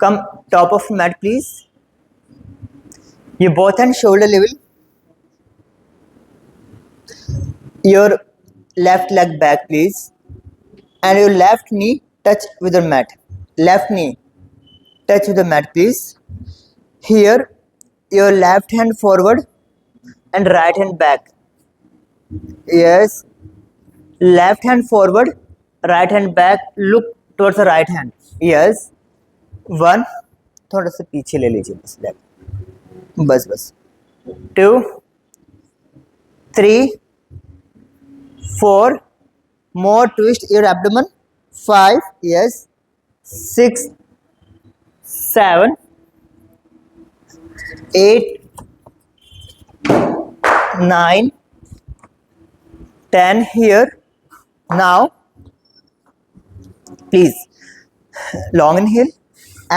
Come top of mat, please. Your both hand shoulder level. Your left leg back, please. And your left knee touch with the mat. Left knee touch with the mat, please. Here, your left hand forward and right hand back. Yes. Left hand forward, right hand back. Look towards the right hand. Yes. 1. थोड़ा सा पीछे ले लीजिए बस left. बस 2, 3, 4. More twist your abdomen. 5. Yes. 6, 7, 8, 9, 10 here. Now, please, long inhale,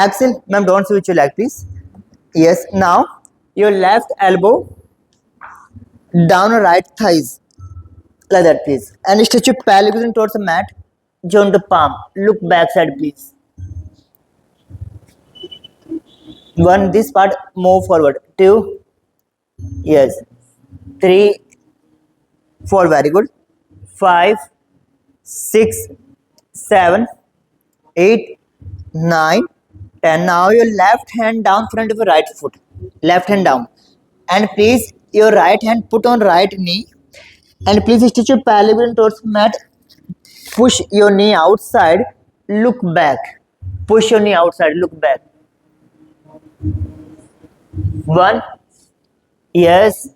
exhale. Ma'am, don't switch your leg, please. Yes, now, your left elbow down your right thighs, like that, please. And stretch your pelvis towards the mat, join the palm. Look backside, please. 1, this part, move forward. 2, yes. 3, 4, very good. 5, 6, 7, 8, 9, 10. Now your left hand down front of your right foot. Left hand down. And please, your right hand put on right knee. And please stretch your pelvis towards mat. Push your knee outside. Look back. Push your knee outside. Look back. 1. Yes.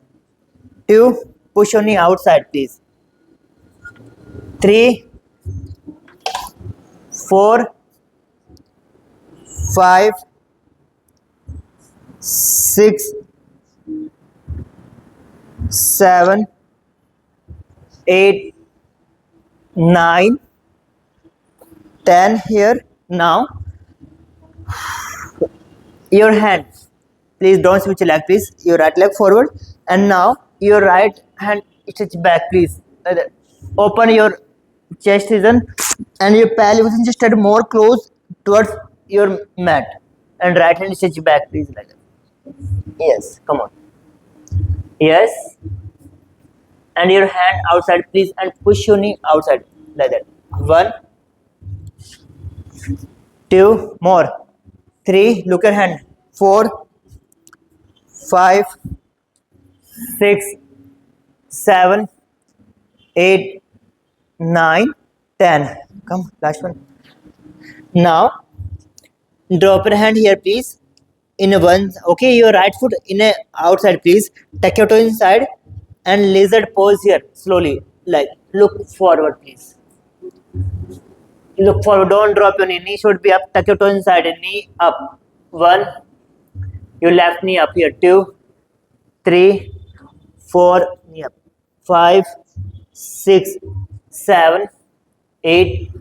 2. Push your knee outside, please. 3, 4, 5, 6, 7, 8, 9, 10 here. Now, your hand, please don't switch your leg, please. Your right leg forward, and now your right hand stretch back, please. Open your chest region and your pelvis just get more close towards your mat, and right hand stretch back, please, like that. Yes, come on. Yes, and your hand outside, please, and push your knee outside, like that. 1, 2, more. 3, look at hand. 4, 5, 6, 7, 8, 9, 10. Come, last one. Now, drop your hand here, please. In a one, okay, your right foot in a outside, please. Take your toe inside and lizard pose here, slowly. Like, look forward, please. Look forward, don't drop your knee. Knee should be up. Tuck your toe inside and knee up. 1, your left knee up here. 2, 3, 4, knee up. 5, 6, 7, 8,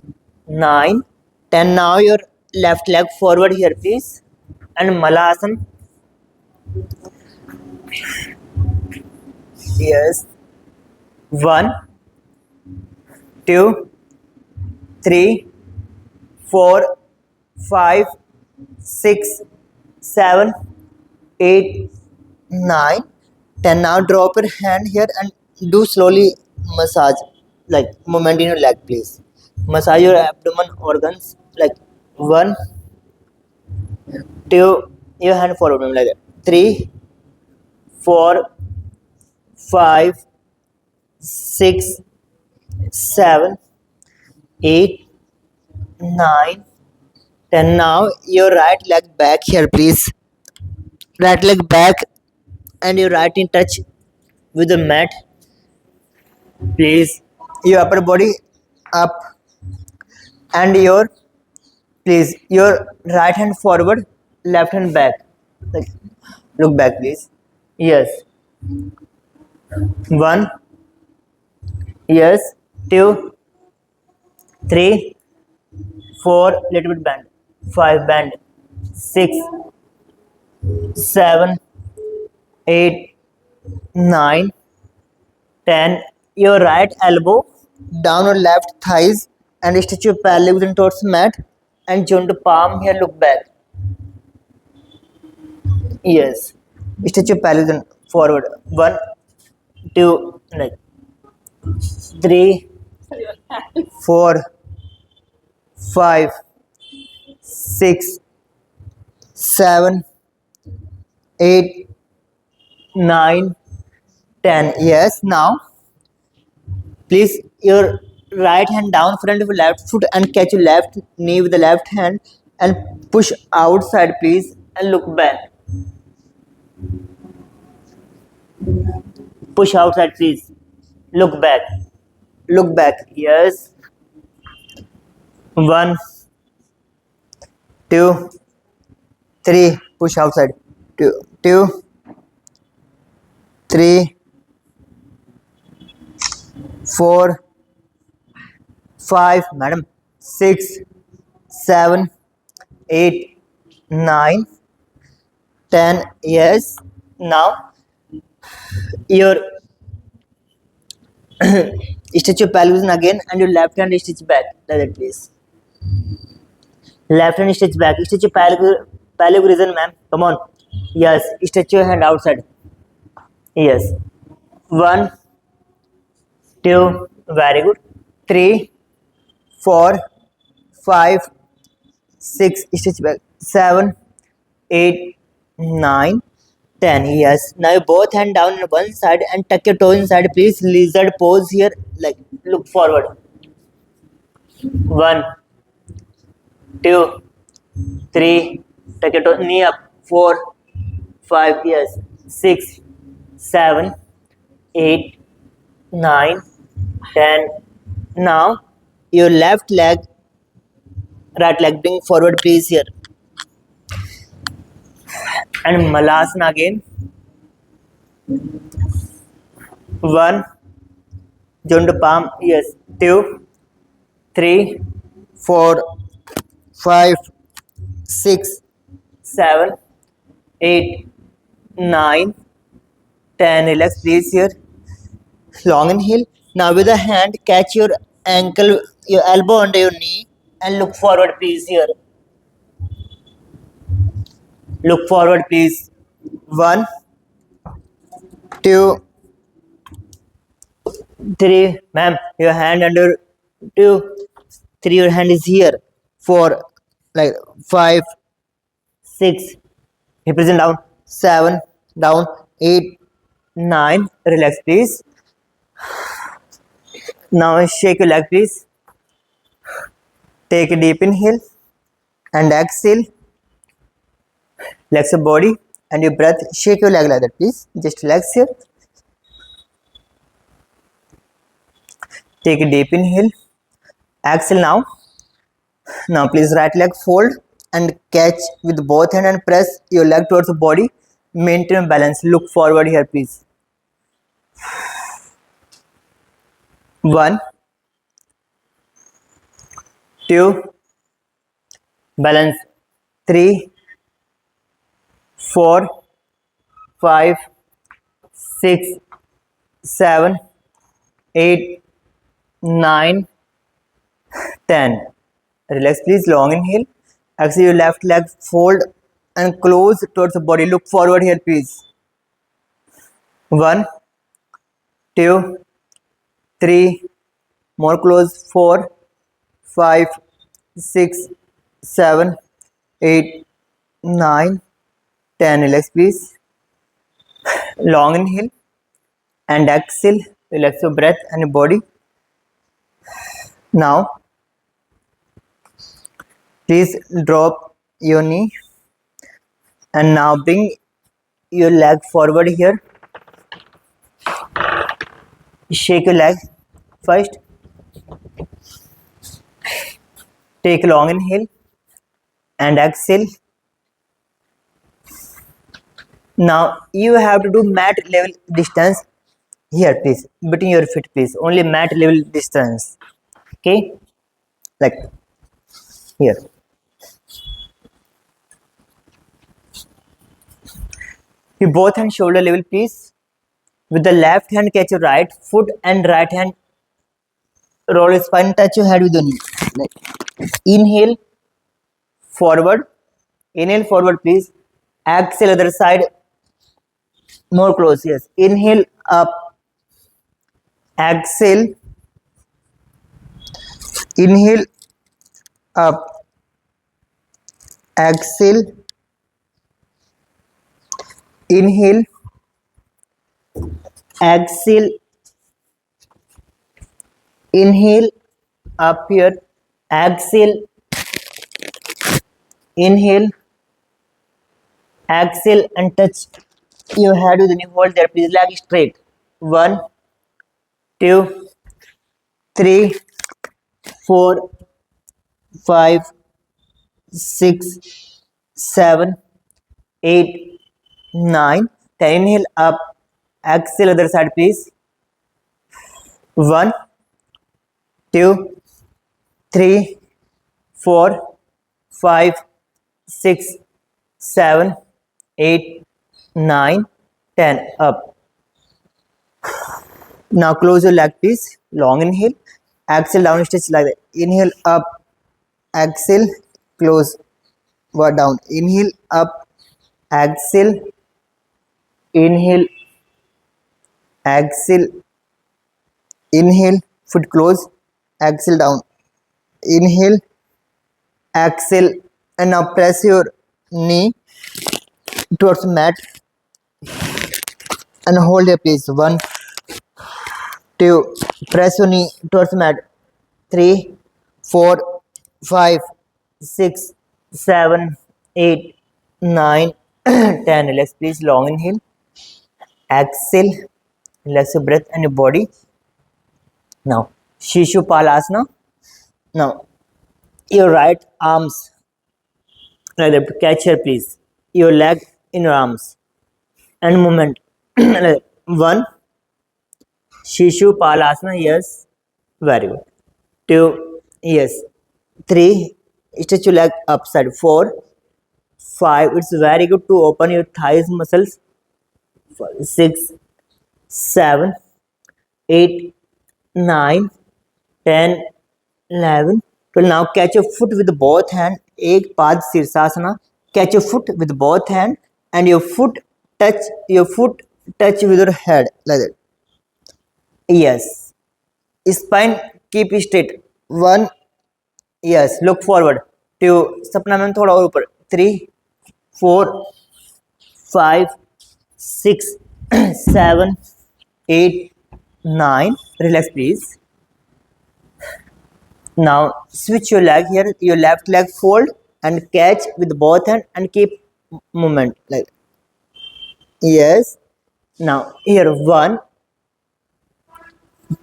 9, 10. Now your left leg forward here, please. And malasan. Yes. 1, 2, 3, 4, 5, 6, 7, 8, 9, 10. Now drop your hand here and do slowly massage, like movement in your leg, please. Massage your abdomen organs, like 1, 2, your hand forward, like that. 3, 4, 5, 6, 7, 8, 9, 10. Now your right leg back here, please. Right leg back and your right knee touch with the mat, please. Your upper body up and your, please, your right hand forward, left hand back. Like, look back, please. Yes. 1, yes. 2, 3, 4, little bit bend. 5, bend. 6, 7, 8, 9, 10. Your right elbow down your left thighs and stretch your pelvis towards mat and join the palm here. Look back. Yes. Stretch your pelvis forward. One, two, like three, four, five, six, seven, eight, nine, 10. Yes. Now, place your right hand down front of your left foot and catch your left knee with the left hand and push outside, please, and look back. Push outside, please. Look back. Look back. Yes. One, two, three. Push outside. Two, three, four, five. Madam. Six, seven, eight, nine, 10. Yes. Now your stretch your pelvis again and your left hand stretch back. Like that, please. Left hand stretch back. Stretch your pelvic region, ma'am. Come on. Yes. Stretch your hand outside. Yes. One, two. Very good. Three, four, five, six. Stretch back. Seven, eight, nine, 10. Yes. Now you both hand down on one side and tuck your toe inside. Please lizard pose here. Like look forward. One, two, three. Tuck your toe knee up. Four, five. Yes. Six, seven, eight, nine, 10. Now your left leg, right leg bring forward, please here. And malasan again. One, join the palm. Yes. Two, three, four, five, six, seven, eight, nine, 10. Relax, please here. Long inhale. Now with the hand, catch your ankle, your elbow under your knee, and look forward, please here. Look forward, please. One, two, three. Ma'am, your hand under two, three. Your hand is here. Four, like five, six. Represent down. Seven, down. Eight, nine. Relax, please. Now shake your leg, please. Take a deep inhale and exhale. Relax your body and your breath. Shake your leg like that, please. Just relax here. Take a deep inhale. Exhale now. Now please right leg fold and catch with both hand and press your leg towards the body. Maintain balance. Look forward here, please. One, two, balance. Three, four, five, six, seven, eight, nine, 10. Relax, please. Long inhale. Exhale your left leg, fold and close towards the body. Look forward here, please. One, two, three, more close. Four, five, six, seven, eight, nine, 10. Relax, please. Long inhale and exhale. Relax your breath and your body. Now, please drop your knee and now bring your leg forward here. Shake your leg first. Take a long inhale and exhale. Now you have to do mat level distance here, please, between your feet, please. Only mat level distance. Okay, like here. You both hand shoulder level, please. With the left hand, catch your right foot and right hand roll your spine. Touch your head with your knee. Like, inhale forward. Inhale forward, please. Exhale other side. More close. Yes. Inhale up. Exhale. Inhale up. Exhale. Inhale. Exhale. Inhale up here. Exhale. Inhale. Exhale and touch your head with the knee. Hold there. Please leg straight. 1, 2, 3, 4, 5, 6, 7, 8, 9, 10. Inhale up. Exhale other side please. 1, 2, 3, 4, 5, 6, 7, 8, 9, 10. Up. Now close your leg please. Long inhale. Exhale down stretch like that. Inhale up. Exhale. Close. What down. Inhale up. Exhale. Inhale. Exhale. Inhale. Foot close. Exhale down. Inhale. Exhale. And now press your knee towards mat and hold here please. 1, 2. Press your knee towards mat. 3, 4, 5, 6, 7, 8, 9, 10. Relax please. Long inhale. Exhale. Relax your breath and your body. Now Shishupala. Now your right arms like that. Catch here please. Your leg in your arms and movement. 1. Shishupala. Yes. Very good. 2. Yes. 3. Stretch your leg upside. 4, 5. It's very good to open your thighs muscles. 6, 7, 8, 9, 10, 11, 12. Now catch your foot with both hands. Ek pad sirsasana. Catch your foot with both hands and your foot touch with your head like that. Yes. Spine keep straight. 1. Yes. Look forward. 2. सपना में थोड़ा और ऊपर. 3, 4, 5, 6, 7, 8, 9. Relax please. Now switch your leg here. Your left leg fold and catch with both hands and keep movement like that. Yes. Now here 1,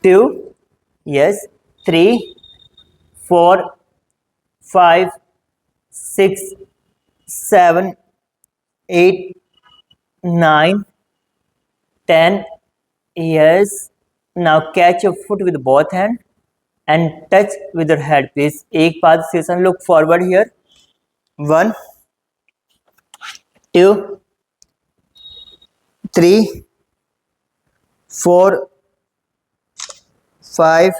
2, yes, 3, 4, 5, 6, 7, 8, 9, 10. Yes. Now catch your foot with both hands and touch with your head please. Ek paad session. Look forward here. 1, 2, 3, 4, 5,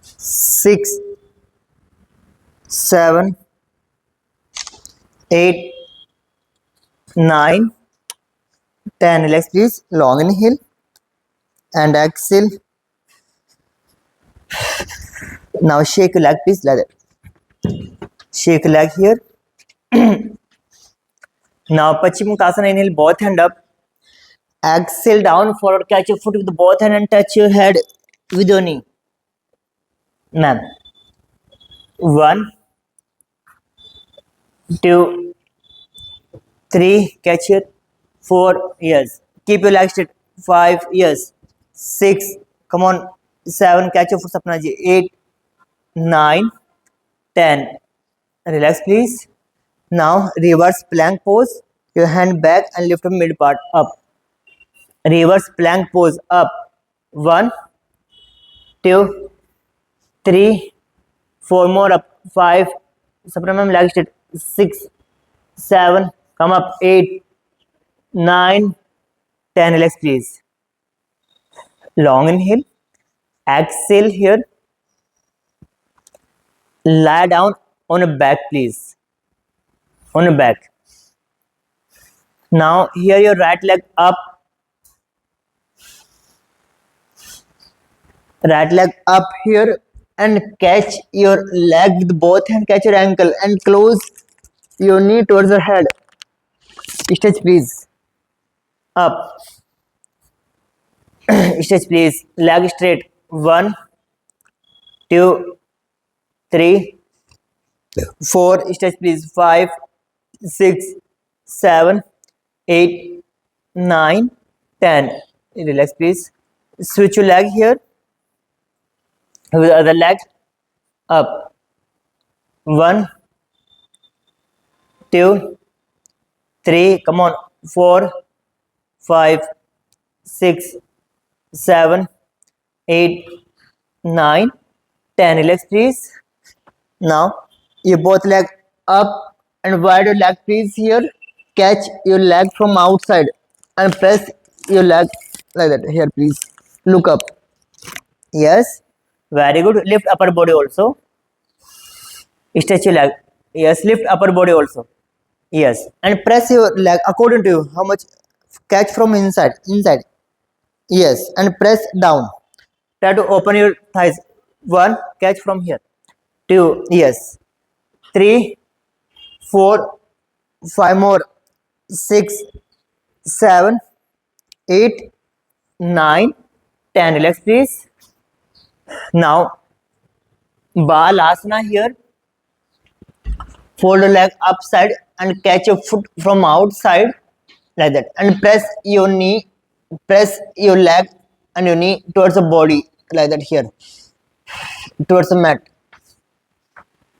6, 7, 8, 9, 10. Relax please. Long inhale and exhale. Now shake your leg please like that. Shake your leg here. Now Paschimottanasana. Inhale, both hand up. Exhale down forward. Catch your foot with both hand and touch your head with your knee. Ma'am. 1, 2, 3. Catch here. 4. Yes. Keep your legs straight. 5. Yes. 6. Come on. 7. Catch your foot. Sapna ji. 8, 9, 10. Relax please. Now reverse plank pose. Your hand back and lift up mid part up. Reverse plank pose up. 1, 2, 3, 4. More up. 5. Sapna leg straight. 6, 7. Come up. 8, 9, 10. Relax please. Long inhale. Exhale here. Lie down on a back please. On a back. Now here your right leg up, right leg up here, and catch your leg with both hands, catch your ankle and close your knee towards your head. Stretch please. Up. Stretch please. Leg straight. 1, 2, 3, 4. Stretch please. 5, 6, 7, 8, 9, 10. Relax please. Switch your leg here with the other leg. Up. 1, 2, 3. Come on. 4, 5, 6, 7, 8, 9, 10. Relax please. Now you both leg up and wide your leg please here. Catch your leg from outside and press your leg like that. Here please. Look up. Yes. Very good. Lift upper body also. Stretch your leg. Yes. Lift upper body also. Yes. And press your leg according to you. How much catch from inside. Inside. Yes. And press down. Try to open your thighs. 1. Catch from here. 2. Yes. 3, 4, 5 more. 6, 7, 8, 9, 10. Relax please. Now balasana here. Fold your leg upside and catch your foot from outside like that and press your knee, press your leg and your knee towards the body like that here, towards the mat.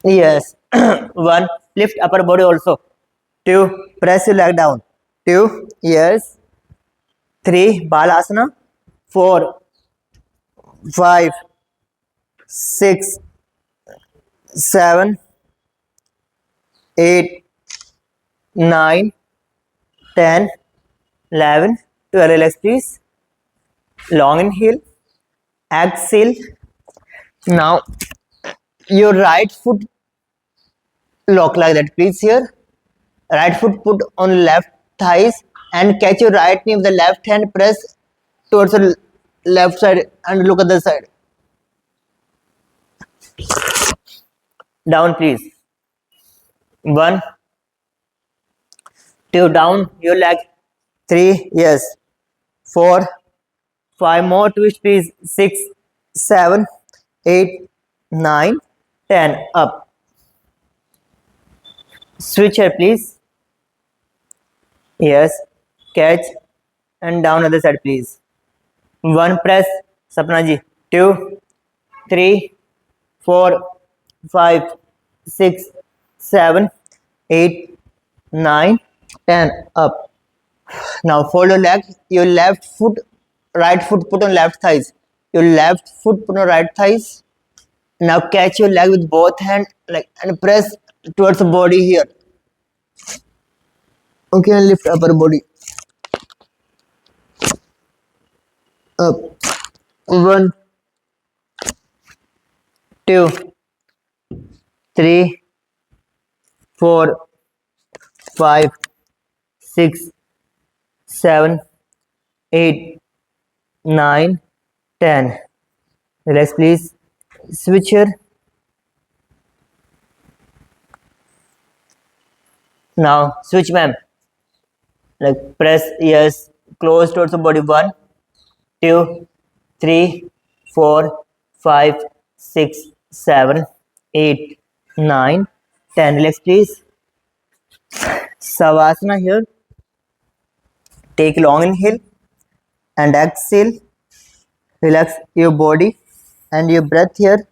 Yes. 1. Lift upper body also. 2. Press your leg down. 2. Yes. 3. Balasana. 4, 5, 6, 7, 8, 9, 10, 11, 12. Relax please. Long inhale. Exhale. Now your right foot lock like that please here. Right foot put on left thighs and catch your right knee with the left hand, press towards the left side and look at the side. Down please. 1, 2. Down your leg. 3. Yes. 4, 5 more. Twist please. 6, 7, 8, 9, 10. Up. Switch here please. Yes. Catch and down other side please. 1. Press. Sapna ji. 2, 3, 4, 5, 6, 7, 8, 9, 10. Up. Now fold your leg. Your left foot, right foot put on left thighs. Your left foot put on right thighs. Now catch your leg with both hands like and press towards the body here. Okay, and lift upper body. Up. 1, 2, 3, 4, 5, 6, 7, 8, 9, 10. Relax please. Switch here. Now switch ma'am. Like press yes. Close towards the body. 1, 2, 3, 4, 5, 6, 7, 8, 9, 10. Relax please. Savasana here. Take long inhale and exhale. Relax your body and your breath here.